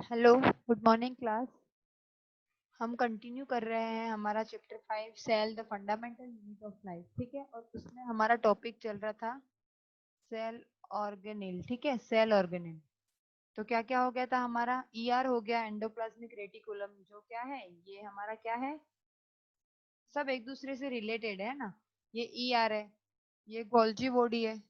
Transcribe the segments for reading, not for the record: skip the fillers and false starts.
Hello, good morning class. हम continue कर रहे हैं हमारा chapter 5 cell the fundamental unit of life. ठीक है, और उसमें हमारा टॉपिक चल रहा था सेल ऑर्गेनेल। ठीक है, सेल ऑर्गेनेल। तो क्या क्या हो गया था हमारा? ईआर हो गया, एंडोप्लाज्मिक रेटिकुलम, जो क्या है, ये हमारा क्या है, सब एक दूसरे से रिलेटेड है ना। ये ईआर है, ये गोल्जी बॉडी है।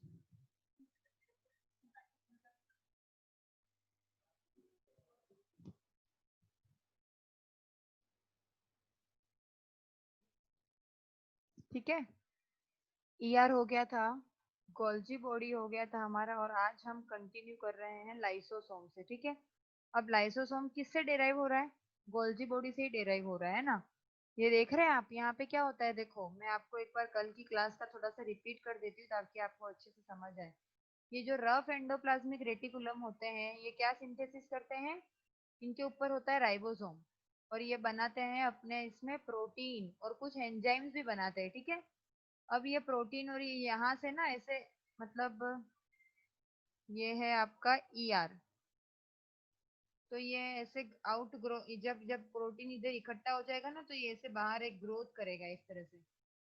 ठीक है, ईआर हो गया था, गोल्जी बॉडी हो गया था हमारा, और आज हम कंटिन्यू कर रहे हैं लाइसोसोम से। ठीक है, अब लाइसोसोम किससे डेराइव हो रहा है? गोल्जी बॉडी से ही डेराइव हो रहा है ना। ये देख रहे हैं आप, यहाँ पे क्या होता है, देखो मैं आपको एक बार कल की क्लास का थोड़ा सा रिपीट कर देती हूँ ताकि आपको अच्छे से समझ आए। ये जो रफ एंडोप्लाज्मिक रेटिकुलम होते हैं, ये क्या सिंथेसिस करते हैं? इनके ऊपर होता है राइबोसोम, और ये बनाते हैं अपने इसमें प्रोटीन और कुछ एंजाइम्स भी बनाते हैं। ठीक है, अब ये प्रोटीन और ये यहाँ से ना ऐसे, मतलब ये है आपका ईआर। तो ये ऐसे आउट ग्रो, जब जब प्रोटीन इधर इकट्ठा हो जाएगा ना, तो ये ऐसे बाहर एक ग्रोथ करेगा इस तरह से।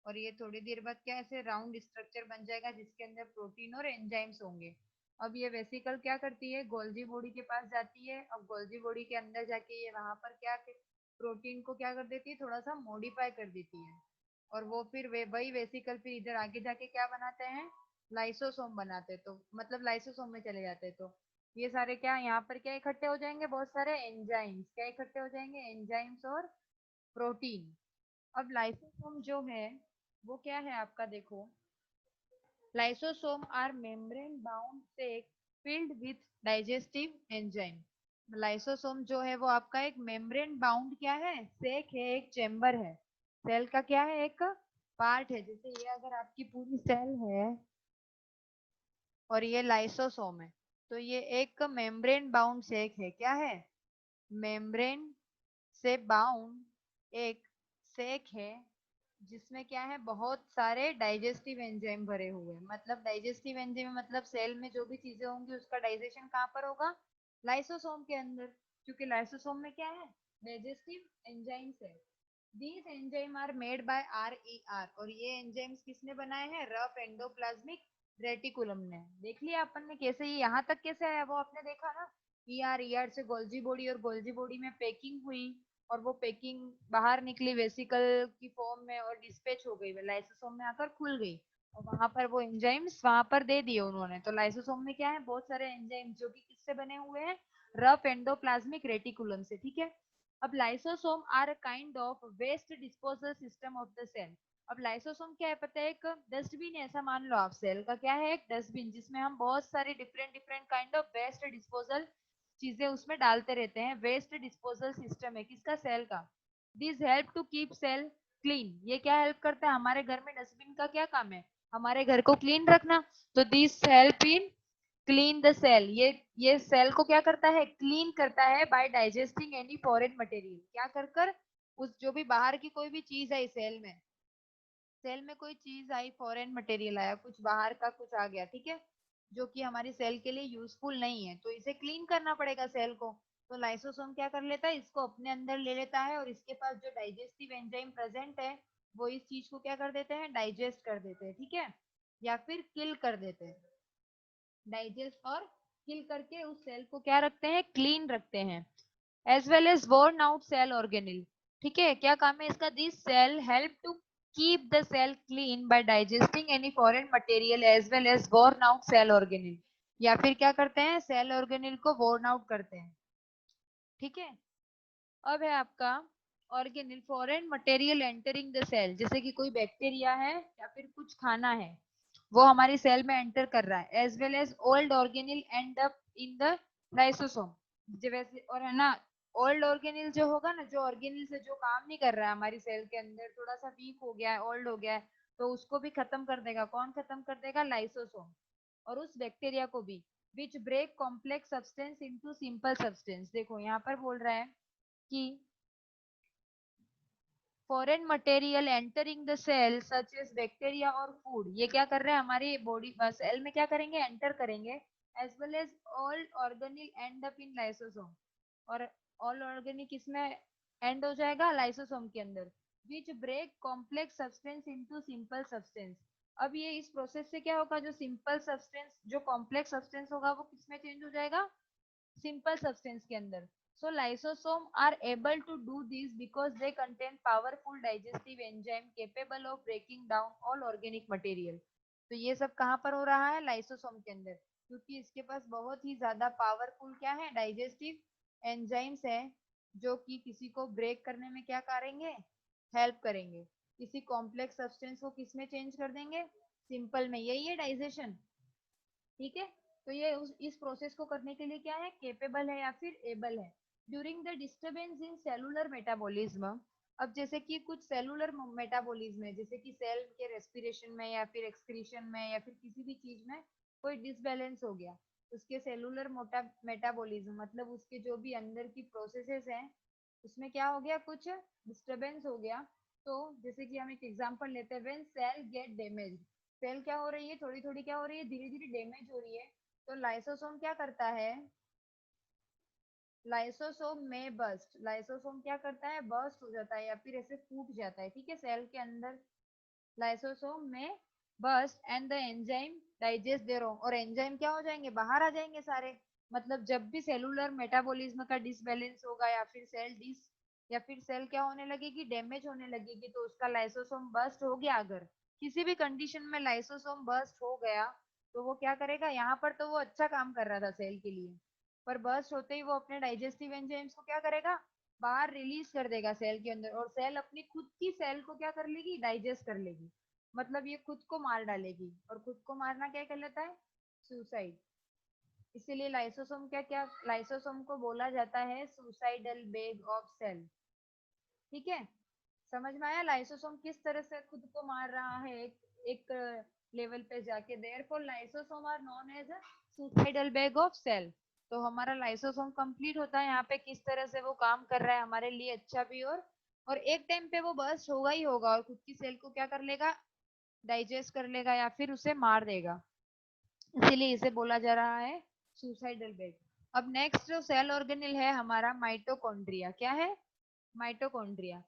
और ये थोड़ी देर बाद क्या ऐसे राउंड स्ट्रक्चर बन जाएगा जिसके अंदर प्रोटीन और एंजाइम्स होंगे। अब ये वेसिकल क्या करती है, गोल्जी बॉडी के पास जाती है। अब गोल्जी बॉडी के अंदर जाके ये वहां पर क्या प्रोटीन को क्या कर देती है, थोड़ा सा मॉडिफाई कर देती है। और वो फिर वही वेसिकल फिर इधर आगे जाके क्या बनाते हैं, लाइसोसोम बनाते हैं। तो मतलब लाइसोसोम में चले जाते हैं। तो ये सारे क्या यहाँ पर क्या इकट्ठे हो जाएंगे, बहुत सारे एंजाइम्स क्या इकट्ठे हो जाएंगे, एंजाइम्स और प्रोटीन। अब लाइसोसोम जो है वो क्या है आपका, देखो lysosome are membrane bound sac filled with digestive enzyme. Lysosome जो है वो आपका एक मेम्ब्रेन बाउंड क्या है, सेक है, एक चेम्बर है, सेल का क्या है, एक पार्ट है। जैसे ये अगर आपकी पूरी सेल है और ये लाइसोसोम है, तो ये एक मेम्ब्रेन बाउंड सेक है। क्या है? मेम्ब्रेन से बाउंड एक सेक है, जिसमें क्या है, बहुत सारे डाइजेस्टिव एंजाइम भरे हुए हैं। मतलब डाइजेस्टिव एंजाइम मतलब सेल में जो भी चीजें होंगी उसका डाइजेशन कहाँ पर होगा, लाइसोसोम के अंदर। क्योंकि लाइसोसोम में क्या है, डाइजेस्टिव एंजाइम्स है। These enzyme are made by R, और ये एंजाइम्स किसने बनाए हैं, रफ एंडोप्लाज्मिक रेटिकुलम ने। देख लिया अपन ने कैसे ये यहाँ तक कैसे आया, वो आपने देखा ना। ईआर से गोल्जी बॉडी, और गोल्जी बॉडी में पैकिंग हुई, और वो पैकिंग बाहर निकली वेसिकल की फॉर्म में और डिस्पैच हो गई, लाइसोसोम में आकर खुल गई। और वहां पर वो एंजाइम्स वहां पर दे दिए उन्होंने। तो लाइसोसोम में क्या है, बहुत सारे एंजाइम्स जो कि किससे बने हुए हैं, रफ एंडोप्लाज्मिक रेटिकुलम से। ठीक है, अब lysosome are kind of waste disposal system of the cell. अब लाइसोसोम क्या है पता है, एक डस्टबिन है, ऐसा मान लो आप। सेल का क्या है, एक डस्टबिन, जिसमें हम बहुत सारी different different kind of waste disposal चीजें उसमें डालते रहते हैं। वेस्ट डिस्पोजल सिस्टम है किसका, सेल का। This help to keep cell clean. ये क्या हेल्प करता है, हमारे घर में डस्टबिन का क्या काम है, हमारे घर को क्लीन रखना। तो this help in clean the cell. ये सेल को क्या करता है, क्लीन करता है by digesting any foreign material. क्या कर कर, उस जो भी बाहर की कोई भी चीज आई सेल में, सेल में कोई चीज आई, फॉरेन मटेरियल आया, कुछ बाहर का कुछ आ गया, ठीक है, जो कि हमारी सेल के लिए यूजफुल नहीं है, तो इसे क्लीन करना पड़ेगा सेल को। तो लाइसोसोम क्या कर लेता है, इसको अपने अंदर ले लेता है, और इसके पास जो डाइजेस्टिव एंजाइम प्रेजेंट है वो इस चीज को क्या कर देते हैं, डाइजेस्ट कर देते हैं। ठीक है, या फिर किल कर देते हैं। डाइजेस्ट और किल करके उस सेल को क्या रखते हैं, क्लीन रखते हैं। As well as worn out cell organelle. ठीक है, क्या काम है इसका, this cell help to keep the cell clean by digesting any foreign material as well as worn out cell organelle. या फिर क्या करते हैं, सेल ऑर्गेनिल को worn आउट करते हैं। ठीक है, अब है आपका organelle, foreign material entering the cell, जैसे कि कोई बैक्टीरिया है या फिर कुछ खाना है, वो हमारी सेल में एंटर कर रहा है। As well as old organelle end up in the lysosome. वैसे और है ना, ओल्ड ऑर्गेनिल जो होगा ना, जो ऑर्गेनिल से जो काम नहीं कर रहा है हमारी सेल के अंदर, थोड़ा सा वीक हो गया है, ओल्ड हो गया है, तो उसको भी खत्म कर देगा। कौन खत्म कर देगा, लाइसोसोम। और उस बैक्टीरिया को भी, which break complex substance into simple substance. देखो यहाँ पर बोल रहा है कि foreign material entering the cell such as bacteria और फूड, ये क्या कर रहे हैं, हमारी बॉडी सेल में क्या करेंगे, एंटर करेंगे। As well as all organelle end up in lysosome. और ऑल ऑर्गेनिक किसमें एंड हो जाएगा, लाइसोसोम के अंदर, which break complex substance into simple substance. अब ये इस प्रोसेस से क्या होगा, जो सिंपल सब्सटेंस, जो कॉम्प्लेक्स सब्सटेंस होगा वो किसमें चेंज हो जाएगा, simple substance के अंदर। So lysosome are able to do this because they contain powerful digestive enzyme capable of breaking down all organic material। तो ये सब कहाँ पर हो रहा है, लाइसोसोम के अंदर, क्योंकि इसके पास बहुत ही ज्यादा पावरफुल क्या है, डाइजेस्टिव एंजाइम्स है, जो कि किसी को ब्रेक करने में क्या करेंगे, हेल्प करेंगे, किसी कॉम्प्लेक्स सब्सटेंस को किस में चेंज कर देंगे, सिंपल में। यही है डाइजेशन, ठीक है। तो ये इस प्रोसेस को करने के लिए क्या है, केपेबल है या फिर एबल है। During the disturbance in cellular metabolism, अब जैसे कि कुछ सेलुलर मेटाबॉलिज्म है, जैसे कि सेल के रेस्पिरेशन में या फिर एक्सक्रीशन में या फिर किसी भी चीज में कोई डिसबैलेंस हो गया, उसके सेलुलर मेटाबॉलिज्म मतलब उसके जो भी अंदर की प्रोसेसेस हैं उसमें क्या हो गया, कुछ डिस्टर्बेंस हो गया। तो जैसे कि हम एक एग्जांपल लेते हैं, when cell get damage, cell क्या हो रही है, थोड़ी थोड़ी क्या हो रही है, धीरे धीरे डैमेज हो रही है, तो लाइसोसोम क्या करता है, लाइसोसोम में बस्ट, लाइसोसोम क्या करता है, बस्ट हो जाता है या फिर ऐसे फूट जाता है, ठीक है, सेल के अंदर लाइसोसोम में bast and the enzyme digest their own, और एंजाइम क्या हो जाएंगे, बाहर आ जाएंगे सारे। मतलब जब भी सेलुलर मेटाबॉलिज्म का डिसबैलेंस होगा या फिर या फिर सेल क्या होने लगेगी, डैमेज होने लगेगी, तो उसका लाइसोसोम बस्ट हो गया, अगर किसी भी कंडीशन में लाइसोसोम बस्ट हो गया, तो वो क्या करेगा, यहाँ पर तो वो अच्छा काम कर रहा था सेल के लिए, पर बस्ट होते ही वो अपने डाइजेस्टिव एंजाइम्स को क्या करेगा, बाहर रिलीज कर देगा सेल के अंदर, और सेल अपनी खुद की सेल को क्या कर लेगी, डाइजेस्ट कर लेगी, मतलब ये खुद को मार डालेगी, और खुद को मारना क्या कहलाता है, सुसाइड। इसीलिए लाइसोसोम क्या क्या, लाइसोसोम को बोला जाता है सुसाइडल बेग ऑफ सेल, ठीक है। समझ में आया लाइसोसोम किस तरह से खुद को मार रहा है, एक लेवल पे जाके, therefore lysosome are known as a suicidal bag of cell. तो हमारा लाइसोसोम कंप्लीट होता है यहाँ पे, किस तरह से वो काम कर रहा है हमारे लिए, अच्छा भी, और एक टाइम पे वो बर्स्ट होगा ही होगा, और खुद की सेल को क्या कर लेगा, डाइजेस्ट कर लेगा या फिर उसे मार देगा, इसीलिए इसे बोला जा रहा है सुसाइडल बैग। अब नेक्स्ट जो सेल ऑर्गेनेल है हमारा, माइटोकॉन्ड्रिया, क्या है, माइटोकॉन्ड्रिया।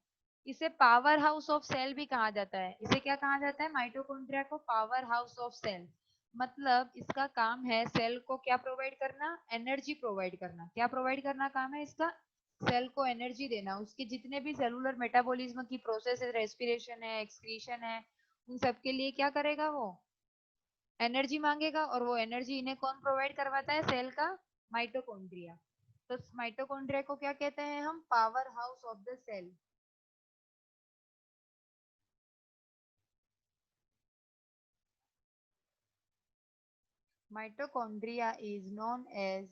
इसे पावर हाउस ऑफ सेल भी कहा जाता है, इसे क्या कहा जाता है, माइटोकॉन्ड्रिया को पावर हाउस ऑफ सेल। मतलब इसका काम है सेल को क्या प्रोवाइड करना, एनर्जी प्रोवाइड करना, क्या प्रोवाइड करना काम है इसका, सेल को एनर्जी देना, उसके जितने भी सेलुलर मेटाबॉलिज्म की प्रोसेस है, रेस्पिरेशन है, एक्सक्रीशन है, उन सब के लिए क्या करेगा वो, एनर्जी मांगेगा, और वो एनर्जी इन्हें कौन प्रोवाइड करवाता है, सेल का माइटोकॉन्ड्रिया। तो माइटोकॉन्ड्रिया को क्या कहते हैं हम, power house of the cell. Mitochondria is known as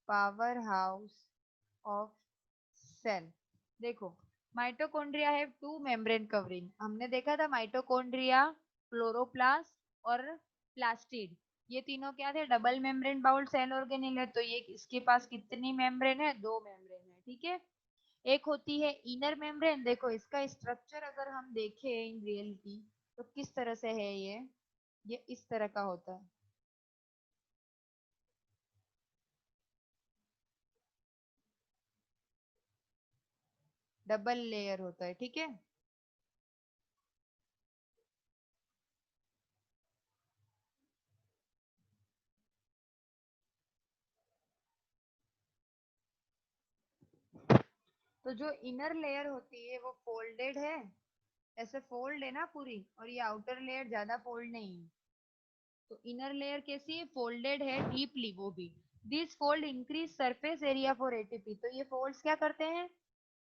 powerhouse of cell। देखो, mitochondria have two membrane covering, हमने देखा था माइटोकॉन्ड्रिया, क्लोरोप्लास्ट और प्लास्टिड, ये तीनों क्या थे, डबल मेम्ब्रेन बाउल्ड सेल ऑर्गेनेल है। तो ये इसके पास कितनी मेम्ब्रेन है, दो मेम्ब्रेन है, ठीक है। एक होती है इनर मेम्ब्रेन, देखो इसका स्ट्रक्चर अगर हम देखें इन रियलिटी तो किस तरह से है, ये इस तरह का होता है, डबल लेयर होता है, ठीक है। तो जो इनर लेयर होती है वो फोल्डेड है, ऐसे फोल्ड है ना पूरी, और ये आउटर लेयर ज्यादा फोल्ड नहीं है। तो इनर लेयर कैसी है, फोल्डेड है डीपली वो भी। This fold increase surface area for ATP, तो ये फोल्ड्स क्या करते हैं,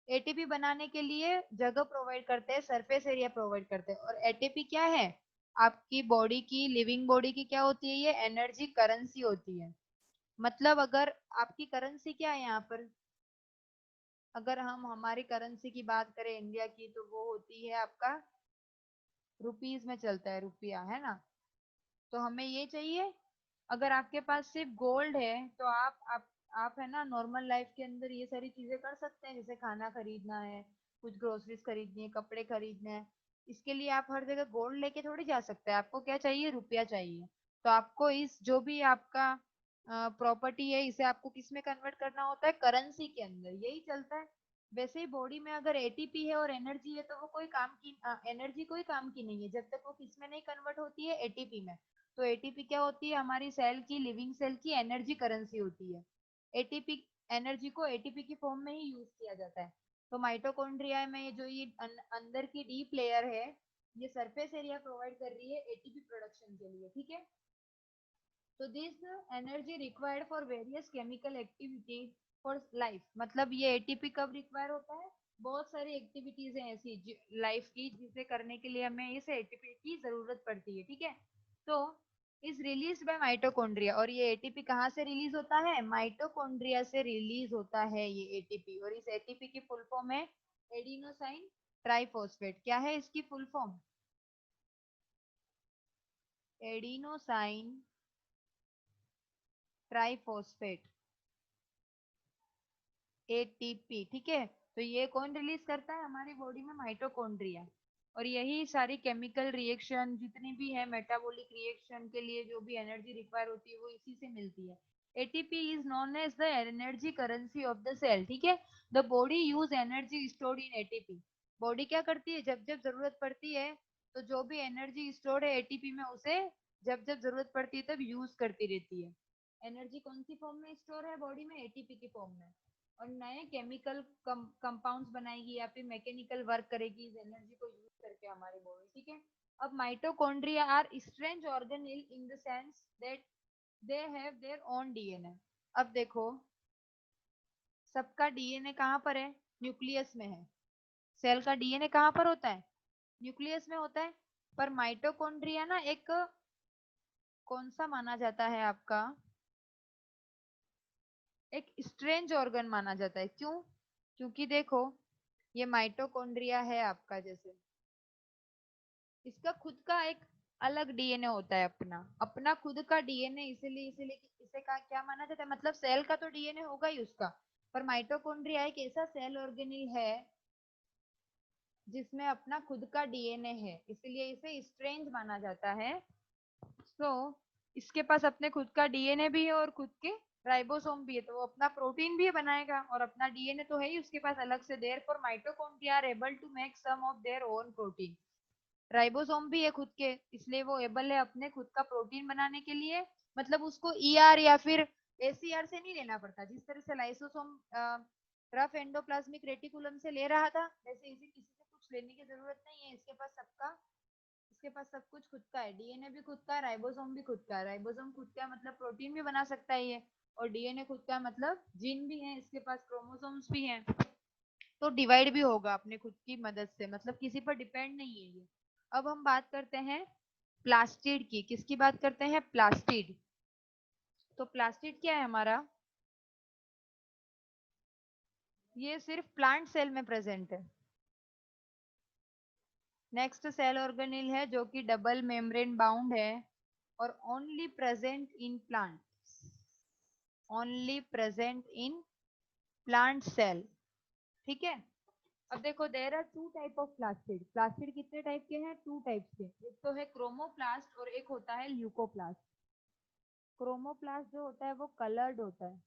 एटीपी बनाने के लिए जगह प्रोवाइड करते हैं, सरफेस एरिया प्रोवाइड करते हैं। और एटीपी क्या है, आपकी बॉडी की, लिविंग बॉडी की क्या होती है, ये एनर्जी करेंसी होती है। मतलब अगर आपकी करेंसी क्या है यहाँ पर, अगर हम हमारी करेंसी की बात करें इंडिया की, तो वो होती है आपका, रुपीज में चलता है, रुपया है ना। तो हमें ये चाहिए, अगर आपके पास सिर्फ गोल्ड है तो आप है ना नॉर्मल लाइफ के अंदर ये सारी चीजें कर सकते हैं, जैसे खाना खरीदना है, कुछ ग्रोसरीज खरीदनी है, कपड़े खरीदने हैं, इसके लिए आप हर जगह गोल्ड लेके थोड़ी जा सकते हैं, आपको क्या चाहिए, रुपया चाहिए। तो आपको इस जो भी आपका प्रॉपर्टी है, इसे आपको किस में कन्वर्ट करना होता है, करेंसी के अंदर, यही चलता है। वैसे ही बॉडी में अगर एटीपी है और एनर्जी है तो वो कोई काम की, एनर्जी कोई काम की नहीं है जब तक वो किस में नहीं कन्वर्ट होती है, एटीपी में। तो एटीपी क्या होती है, हमारी सेल की, लिविंग सेल की एनर्जी करेंसी होती है। एटीपी एनर्जी को एटीपी की फॉर्म में ही यूज किया जाता है। तो माइटोकॉन्ड्रिया में जो ये अंदर की डीप लेयर है, ये सरफेस एरिया प्रोवाइड कर रही है एटीपी प्रोडक्शन के लिए, ठीक है। तो this energy required for various chemical activity for life, मतलब ये एटीपी कब रिक्वायर होता है, बहुत सारी एक्टिविटीज हैं ऐसी लाइफ की जिसे करने के लिए हमें इस एटीपी की जरूरत पड़ती है, ठीक है। तो इज रिलीज बाय माइटोकॉन्ड्रिया, और ये एटीपी कहाँ से रिलीज होता है, माइटोकॉन्ड्रिया से रिलीज होता है ये एटीपी। और इस एटीपी की फुल फॉर्म है एडिनोसाइन ट्राइफॉस्फेट। क्या है इसकी full form, adenosine triphosphate, ATP, ठीक है। तो ये कौन रिलीज करता है हमारी बॉडी में, माइटोकॉन्ड्रिया। और यही सारी केमिकल रिएक्शन जितनी भी है, मेटाबॉलिक रिएक्शन के लिए जो भी एनर्जी रिक्वायर होती है वो इसी से मिलती है। ATP is known as the energy currency of the cell, ठीक है। The body use energy stored in ATP, body क्या करती है, जब जब जरूरत पड़ती है तो जो भी एनर्जी स्टोर्ड है एटीपी में, उसे जब जब जरूरत पड़ती है तब यूज करती रहती है। एनर्जी कौन सी फॉर्म में स्टोर है बॉडी में, एटीपी की फॉर्म में। और नए केमिकल कंपाउंड्स बनाएगी या फिर मैकेनिकल वर्क करेगी इस एनर्जी को यूज करके हमारी बॉडी, ठीक है। अब mitochondria are strange organelle in the sense that they have their own DNA. अब देखो, सबका डीएनए कहाँ पर है, न्यूक्लियस में है। सेल का डीएनए कहाँ पर होता है, न्यूक्लियस में होता है। पर माइटोकॉन्ड्रिया ना एक, कौन सा माना जाता है आपका, एक स्ट्रेंज ऑर्गन माना जाता है। क्यों, क्योंकि देखो, ये माइटोकॉन्ड्रिया है आपका, जैसे इसका खुद का एक अलग डीएनए होता है, अपना अपना खुद का डीएनए, इसीलिए इसीलिए इसे का क्या माना जाता है, मतलब सेल का तो डीएनए होगा ही उसका। पर माइटोकॉन्ड्रिया एक ऐसा सेल ऑर्गेनेल है जिसमें अपना खुद का डीएनए है, इसलिए इसे स्ट्रेंज माना जाता है। तो इसके पास अपने खुद का डीएनए भी है और खुद के राइबोसोम भी है, तो वो अपना प्रोटीन भी बनाएगा और अपना डीएनए तो है ही उसके पास अलग से। Therefore mitochondria are able to make some of their own protein, ribosome भी है खुद के, इसलिए वो एबल है अपने खुद का प्रोटीन बनाने के लिए। मतलब उसको ईआर या फिर एसीआर से नहीं लेना पड़ता, जिस तरह से लाइसोसोम रफ एंडोप्लाज्मिक रेटिकुलम से ले रहा था, वैसे इसे किसी से कुछ लेने की जरूरत नहीं है, इसके पास सबका, इसके पास सब कुछ खुद का है, डीएनए भी खुद का है, राइबोसोम भी खुद का है। राइबोसोम खुद का मतलब प्रोटीन भी बना सकता है ये, और डीएनए खुद का मतलब जीन भी है, इसके पास क्रोमोसोम्स भी हैं, तो डिवाइड भी होगा अपने खुद की मदद से, मतलब किसी पर डिपेंड नहीं है ये। अब हम बात करते हैं प्लास्टिड की, किसकी बात करते हैं, प्लास्टिड। तो प्लास्टिड क्या है हमारा, ये सिर्फ प्लांट सेल में प्रेजेंट है। नेक्स्ट सेल ऑर्गेनेल है जो कि डबल मेम्ब्रेन बाउंड है और only present in plant, only present in plant cell, ठीक है। अब देखो, there are two type of plastid, plastid कितने टाइप के हैं, टू टाइप के, एक तो है क्रोमोप्लास्ट और एक होता है ल्यूकोप्लास्ट। क्रोमोप्लास्ट जो होता है वो कलर्ड होता है,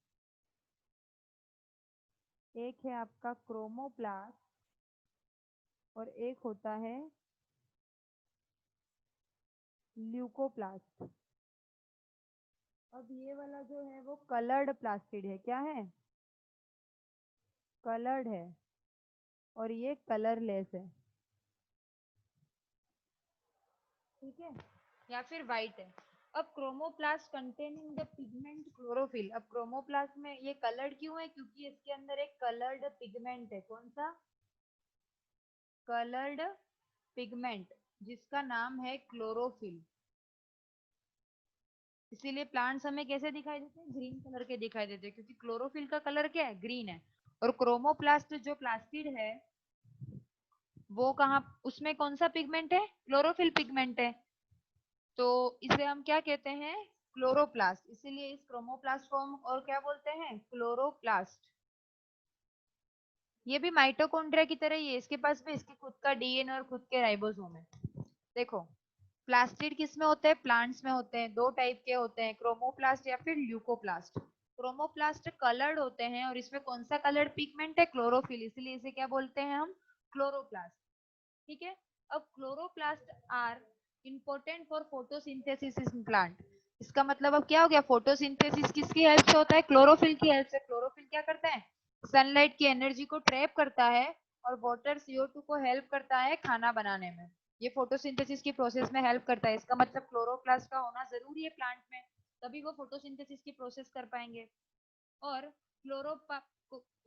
एक है आपका क्रोमोप्लास्ट और एक होता है ल्यूकोप्लास्ट। अब ये वाला जो है वो कलर्ड प्लास्टिड है, क्या है, कलर्ड है, और ये कलरलेस है, ठीक है, या फिर व्हाइट है। अब chromoplast containing the pigment chlorophyll, अब क्रोमोप्लास्ट में ये कलर्ड क्यों है, क्योंकि इसके अंदर एक कलर्ड पिगमेंट है, कौन सा, कलर्ड पिगमेंट, जिसका नाम है क्लोरोफिल। इसीलिए प्लांट्स हमें कैसे दिखाई देते हैं, ग्रीन कलर के दिखाई देते हैं, क्योंकि क्लोरोफिल का कलर क्या है, ग्रीन है। और क्रोमोप्लास्ट जो प्लास्टिड है वो कहाँ, उसमें कौन सा पिगमेंट है, क्लोरोफिल पिगमेंट है, तो इसे हम क्या कहते हैं, क्लोरोप्लास्ट। इसीलिए इस क्रोमोप्लास्ट को हम और क्या बोलते हैं, क्लोरोप्लास्ट। ये भी माइटोकॉन्ड्रिया की तरह ही है, इसके पास भी इसके खुद का डीएनए और खुद के राइबोसोम है। देखो, प्लास्टिड किस में होते हैं? प्लांट्स में होते हैं। दो टाइप के होते हैं, क्रोमोप्लास्ट या फिर ल्यूकोप्लास्ट। क्रोमोप्लास्ट कलर्ड होते हैं और इसमें कौन सा कलर्ड पिगमेंट है? क्लोरोफिल, इसलिए इसे क्या बोलते हैं हम? क्लोरोप्लास्ट। ठीक है। अब chloroplast are important for photosynthesis in plant. इसका मतलब अब क्या हो गया? फोटोसिंथेसिस किसकी हेल्प से होता है? क्लोरोफिल की हेल्प से। क्लोरोफिल क्या करता है? सनलाइट की एनर्जी को ट्रैप करता है और वाटर CO2 को हेल्प करता है खाना बनाने में। ये फोटोसिंथेसिस की प्रोसेस में हेल्प करता है। इसका मतलब क्लोरोप्लास्ट का होना जरूरी है प्लांट में, तभी वो फोटोसिंथेसिस की प्रोसेस कर पाएंगे। और क्लोरोपा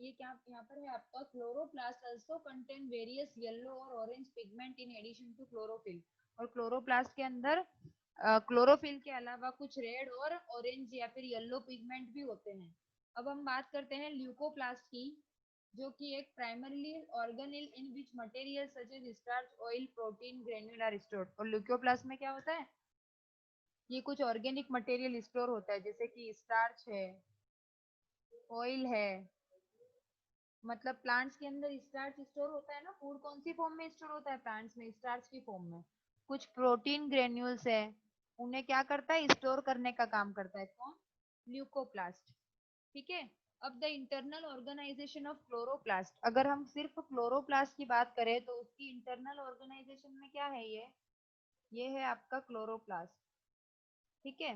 ये क्या यहाँ पर है आपका? Chloroplast also contain various yellow और orange pigment in addition to chlorophyll. और क्लोरोप्लास्ट के अंदर क्लोरोफिल के अलावा कुछ रेड और ऑरेंज या फिर येलो पिगमेंट भी होते हैं। अब हम बात करते हैं ल्यूकोप्लास्ट की, जो कि एक primarily organelle in which material such as starch, oil, protein, granule are stored. और ल्यूकोप्लास्ट में क्या होता है? ये कुछ ऑर्गेनिक मटेरियल स्टोर होता है, जैसे कि स्टार्च है, ऑयल है। मतलब प्लांट्स के अंदर स्टार्च स्टोर होता है ना। फूड कौन सी फॉर्म में स्टोर होता है? प्लांट्स में स्टार्च की फॉर्म में। कुछ प्रोटीन ग्रेन्यूल्स है, उन्हें क्या करता है? स्टोर करने का काम करता है। कौन? ल्यूकोप्लास्ट। ठीक है। अब the internal organisation of chloroplast, अगर हम सिर्फ क्लोरोप्लास्ट की बात करें तो उसकी इंटरनल ऑर्गेनाइजेशन में क्या है? ये है आपका क्लोरोप्लास्ट। ठीक है।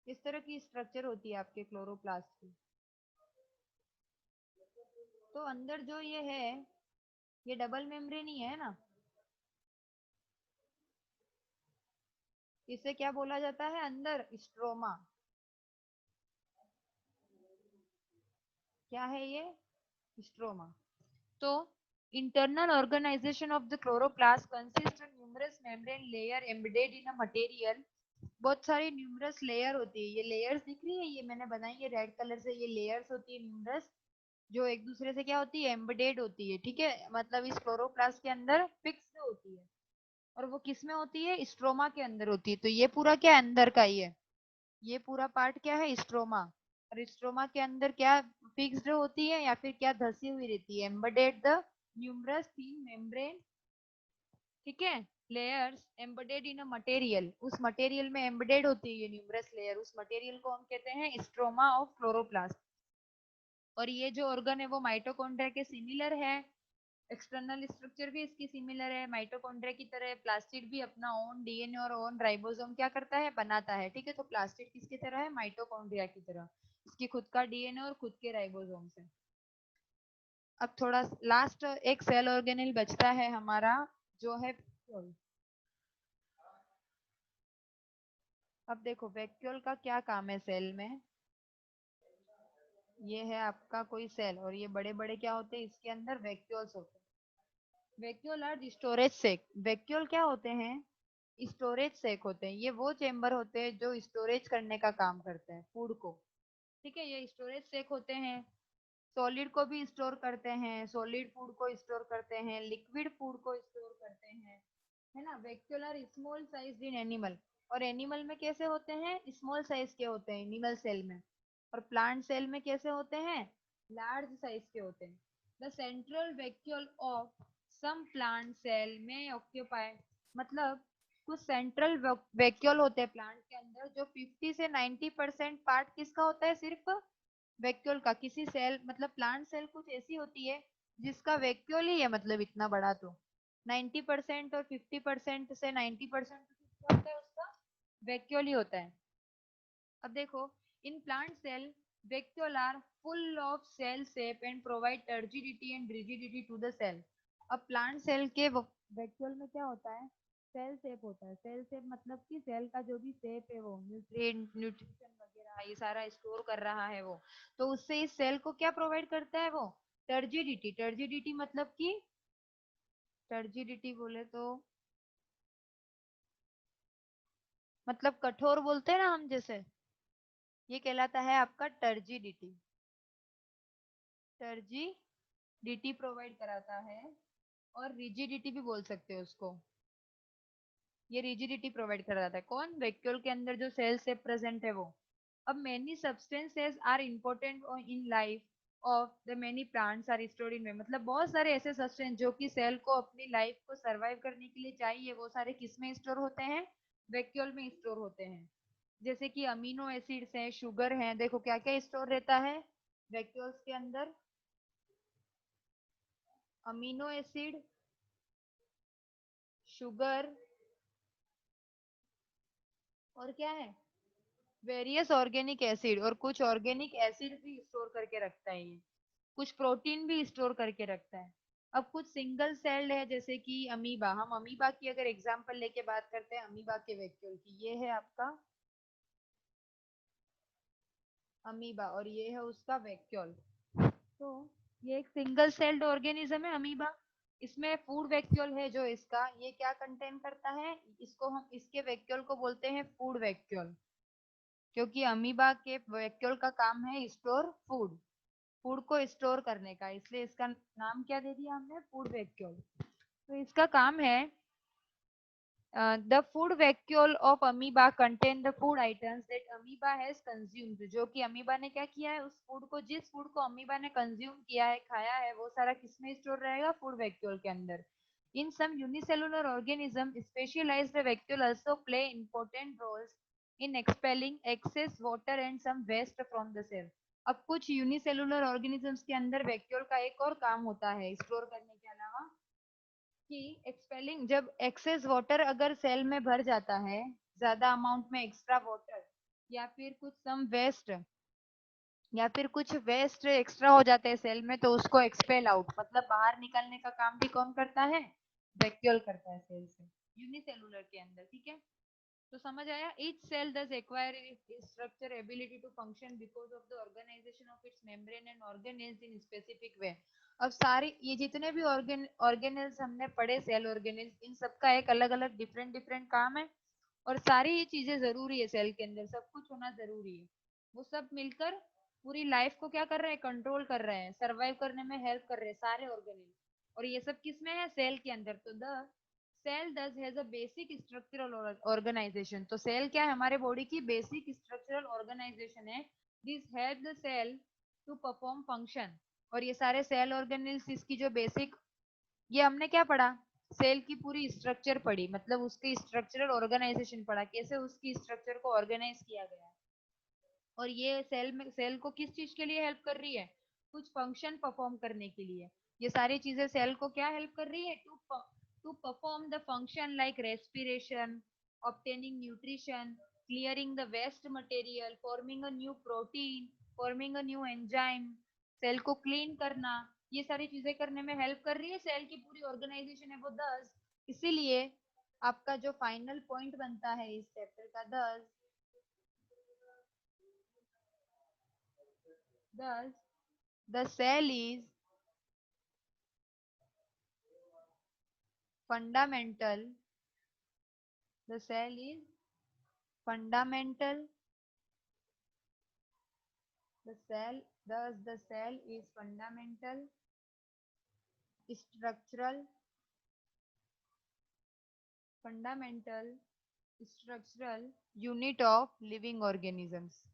किस तरह की स्ट्रक्चर होती है आपके क्लोरोप्लास्ट की? तो अंदर जो ये है, ये डबल मेम्ब्रेन ही है ना। इसे क्या बोला जाता है? अंदर स्ट्रोमा। क्या है ये? स्ट्रोमा। तो internal organisation of the chloroplast consist of numerous membrane layer embedded in a material. बहुत सारी न्यूमरस लेयर होती है। ये लेयर्स दिख रही है, ये मैंने बनाई है रेड कलर से। ये लेयर्स होती है न्यूमरस, जो एक दूसरे से क्या होती है? एम्बेडेड होती है। ठीक है। मतलब इस क्लोरोप्लास्ट के अंदर फिक्स होती है। और वो किस में होती है? स्ट्रोमा के अंदर होती है। तो ये पूरा क्या है? अंदर का ही है। ये पूरा पार्ट क्या है? स्ट्रोमा। और स्ट्रोमा के अंदर क्या फिक्स्ड होती है या फिर क्या धसी हुई रहती है? Embedded the numerous thin membrane. ठीक है। Layers embedded in a material, उस मटेरियल में एम्बेडेड होती है ये न्यूमरस लेयर। उस मटेरियल को हम कहते हैं स्ट्रोमा ऑफ क्लोरोप्लास्ट। और ये जो ऑर्गन है वो माइटोकॉन्ड्रिया के सिमिलर है। एक्सटर्नल स्ट्रक्चर भी इसकी सिमिलर है माइटोकॉन्ड्रिया की तरह। प्लास्टिड भी अपना ओन डीएनए और ओन राइबोसोम क्या करता है? बनाता है। ठीक है। तो प्लास्टिड किसकी तरह है? माइटोकॉन्ड्रिया की तरह। इसकी खुद का डीएनए और खुद के राइबोसोम से। अब थोड़ा लास्ट एक सेल ऑर्गेनेल बचता है हमारा, जो है वैक्यूल। अब देखो वैक्यूल का क्या काम है सेल में। ये है आपका कोई सेल और ये बड़े बड़े क्या होते हैं? इसके अंदर वैक्यूल्स होते हैं। Vacuole are storage sac. Vacuole क्या होते हैं? स्टोरेज सेक होते हैं। ये वो चेम्बर होते हैं जो स्टोरेज करने का काम करते हैं फूड को। ठीक है। ये स्टोरेज सेक होते हैं। सॉलिड को भी स्टोर करते हैं, सॉलिड फूड को स्टोर करते हैं, लिक्विड फूड को स्टोर करते हैं। है ना। Vacuolar small size in animal. और एनिमल में कैसे होते हैं? स्मॉल साइज के होते हैं एनिमल सेल में। और प्लांट सेल में कैसे होते हैं? लार्ज साइज के होते हैं। The central vacuole of some plant cell में ऑक्यूपाई। मतलब कुछ सेंट्रल वैक्यूल होते हैं प्लांट के अंदर, जो 50 से 90% पार्ट किसका होता है? सिर्फ वैक्यूल का। किसी सेल मतलब प्लांट सेल कुछ ऐसी होती है जिसका वैक्यूल ही है, मतलब इतना बड़ा। तो 90% और 50% से 90% क्या होता है? उसका वैक्यूल ही होता है। अब देखो, in plant cell vacuole are full of cell shape and provide turgidity and rigidity to the cell. अब प्लांट सेल के वैक्यूल में क्या होता है? सेल शेप होता है। सेल शेप मतलब कि सेल का जो भी शेप है, वो न्यूट्रिएंट न्यूट्रिशन वगैरह ये सारा स्टोर कर रहा है वो। तो उससे इस सेल को क्या प्रोवाइड करता है? वो टर्जिडिटी। टर्जिडिटी मतलब कि टर्जिडिटी बोले तो मतलब कठोर बोलते हैं ना हम जैसे, ये कहलाता है आपका टर्जिडिटी। टर्जिडिटी प्रोवाइड कराता है। और रिजिडिटी भी बोल सकते हो उसको। ये रिजिडिटी प्रोवाइड कराता है कौन? वैक्यूल के अंदर जो सेल से प्रेजेंट है वो। अब many substances are important in life. Of the many plants are stored in, मतलब बहुत सारे ऐसे सब्सटेंस जो कि सेल को अपनी लाइफ को सरवाइव करने के लिए चाहिए, वो सारे किस में स्टोर होते हैं? वैक्यूल में स्टोर होते हैं। जैसे कि अमीनो एसिड्स हैं, शुगर हैं, देखो क्या क्या स्टोर रहता है वैक्यूल्स के अंदर? अमीनो एसिड, शुगर, और क्या है? वेरियस ऑर्गेनिक एसिड, और कुछ ऑर्गेनिक एसिड भी स्टोर करके रखता है ये, कुछ प्रोटीन भी स्टोर करके रखता है। अब कुछ सिंगल सेल्ड है जैसे कि अमीबा, हम अमीबा की अगर एग्जांपल लेके बात करते हैं अमीबा के वैक्यूल की, ये है आपका अमीबा और ये है उसका वैक्यूल। तो ये एक सिंगल सेल्ड ऑर्गेनिज्म है अमीबा। इसमें फूड वैक्यूल है जो इसका, ये क्या कंटेन करता है? इसको हम, इसके वैक्यूल को बोलते हैं फूड वैक्यूल, क्योंकि अमीबा के वैक्यूल का काम है स्टोर फूड, फूड को स्टोर करने का, इसलिए इसका नाम क्या दे दिया हमने? Food vacuole. तो इसका काम है the food vacuole of amoeba contain the food items that amoeba has consumed, जो कि अमीबा ने क्या किया है, उस फूड को, जिस फूड को अमीबा ने कंज्यूम किया है, खाया है, वो सारा किसमें स्टोर रहेगा? फूड वैक्यूल के अंदर। In some unicellular organism specialised vacuole also play important roles in expelling excess water and some waste from the cell. अब कुछ यूनिसेलुलर ऑर्गेनिजम्स के अंदर वैक्यूल का एक और काम होता है स्टोर करने के अलावा, कि एक्सपेलिंग, जब एक्सेस वाटर अगर सेल में भर जाता है, ज्यादा अमाउंट में एक्स्ट्रा वाटर, या फिर कुछ सम वेस्ट, या फिर कुछ वेस्ट एक्स्ट्रा हो जाते हैं सेल में, तो उसको एक्सपेल आउट, मतलब बाहर निकालने का काम भी कौन करता है? वैक्यूल करता है सेल से, यूनिसेलुलर के अंदर। ठीक है, तो समझ आया? Each cell does acquire its structure ability to function because of the organization of its membrane and organelles in specific way। अब सारी ये जितने भी ऑर्गेनेल्स हमने पढ़े, सेल ऑर्गेनेल्स, इन सबका एक अलग अलग डिफरेंट डिफरेंट काम है, और सारी ये चीजें जरूरी है सेल के अंदर, सब कुछ होना जरूरी है। वो सब मिलकर पूरी लाइफ को क्या कर रहे हैं? कंट्रोल कर रहे हैं, सरवाइव करने में हेल्प कर रहे हैं सारे ऑर्गेनेल। और ये सब किस में है? सेल के अंदर। तो the cell does has a basic structural organisation, तो सेल क्या है? हमारे बॉडी की बेसिक स्ट्रक्चरल ऑर्गेनाइजेशन है। This help the cell to perform function, और ये सारे सेल ऑर्गेनेल्स इसकी जो बेसिक, ये हमने क्या पढ़ा? सेल की पूरी स्ट्रक्चर पढ़ी, मतलब उसकी स्ट्रक्चरल ऑर्गेनाइजेशन पढ़ा, कैसे उसकी स्ट्रक्चर को ऑर्गेनाइज किया गया है। और ये सेल में, सेल को किस चीज के लिए हेल्प कर रही है? कुछ फंक्शन परफॉर्म करने के लिए। ये सारी चीजें सेल को क्या हेल्प कर रही है? To perform the function like respiration, obtaining nutrition, clearing the waste material, forming a new protein, forming a new enzyme, cell को क्लीन करना, ये सारी चीजें करने में हेल्प कर रही है सेल की पूरी ऑर्गेनाइजेशन है वो। दस, इसीलिए आपका जो फाइनल पॉइंट बनता है इस चैप्टर का, दस दस the cell is fundamental, the cell is fundamental, the cell, thus the cell is fundamental structural, fundamental structural unit of living organisms।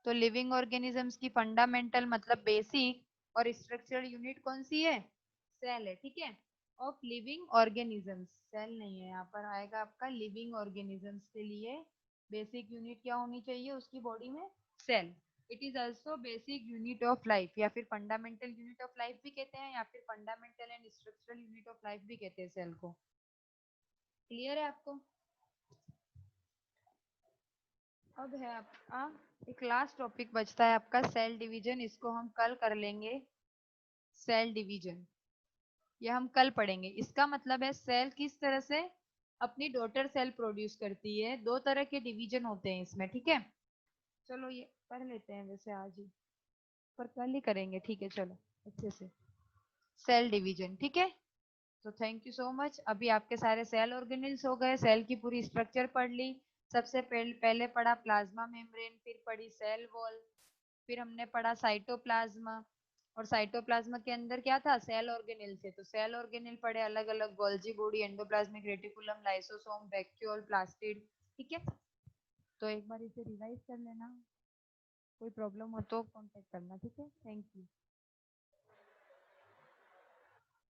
तो लिविंग ऑर्गेनिजम्स की फंडामेंटल मतलब बेसिक, और स्ट्रक्चरल यूनिट कौन सी है? सेल है। ठीक है, ऑफ लिविंग ऑर्गेनिजम्स, सेल नहीं है यहाँ पर, आएगा आपका लिविंग ऑर्गेनिजम्स के लिए बेसिक यूनिट क्या होनी चाहिए उसकी बॉडी में? Cell. It is also basic unit of life, या फिर फंडामेंटल यूनिट ऑफ लाइफ भी कहते हैं, या फिर fundamental and structural unit of life भी कहते हैं सेल को। क्लियर है आपको? अब है आपका एक लास्ट टॉपिक बचता है आपका, सेल डिवीजन, इसको हम कल कर लेंगे। सेल डिवीजन ये हम कल पढ़ेंगे। इसका मतलब है सेल किस तरह से अपनी डॉटर सेल प्रोड्यूस करती है, दो तरह के डिवीजन होते हैं इसमें। ठीक है, चलो ये पढ़ लेते हैं वैसे आज ही, पर कल ही करेंगे। ठीक है, चलो अच्छे से सेल डिवीजन। ठीक है, तो थैंक यू सो मच। अभी आपके सारे सेल ऑर्गेनेल्स हो गए, सेल की पूरी स्ट्रक्चर पढ़ ली। सबसे पहले पढ़ा प्लाज्मा मेम्ब्रेन, फिर पढ़ी सेल वॉल, फिर हमने पढ़ा साइटोप्लाज्मा, और साइटोप्लाज्मा के अंदर क्या था? सेल ऑर्गेनेल थे। तो सेल ऑर्गेनेल पढ़े अलग अलग, Golgi body, endoplasmic reticulum, lysosome, vacuole, plastid. ठीक है, तो एक बार इसे रिवाइज कर लेना। कोई प्रॉब्लम हो तो कांटेक्ट करना, ठीक है? Thank you.